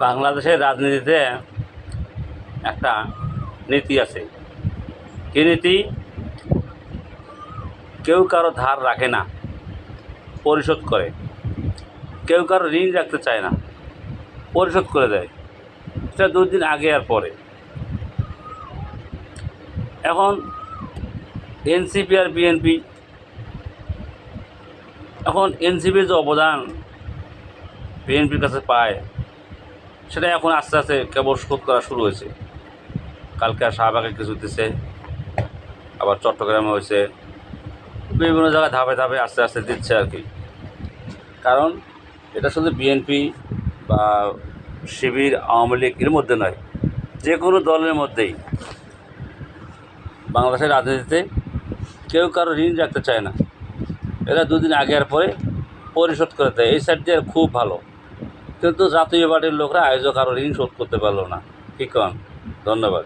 বাংলাদেশের রাজনীতিতে একটা নীতি আছে। কী নীতি? কেউ কারো ধার রাখে না, পরিশোধ করে। কেউ কারো ঋণ রাখতে চায় না, পরিশোধ করে দেয়। সেটা 2 দিন আগে আর পরে। এখন এনসিপি আর বিএনপি, এখন এনসিপির যে অবদান বিএনপির কাছে পায়, সেটা এখন আস্তে আস্তে কেবল শোধ করা শুরু হয়েছে। কালকে আর শাহবাগে কিছু দিচ্ছে, আবার চট্টগ্রামে হয়েছে, বিভিন্ন জায়গায় ধাপে ধাপে আস্তে আস্তে দিচ্ছে আর কি। কারণ এটা শুধু বিএনপি বা শিবির, আওয়ামী লীগ এর মধ্যে নয়, যে কোনো দলের মধ্যেই বাংলাদেশের রাজনীতিতে কেউ কারো ঋণ রাখতে চায় না। এরা 2 দিন আগে আর পরে পরিশোধ করে দেয়। এই সাইড দিয়ে খুব ভালো, কিন্তু জাতীয় পার্টির লোকরা আয়োজক কারো ঋণ শোধ করতে পারলো না। ঠিক কন? ধন্যবাদ।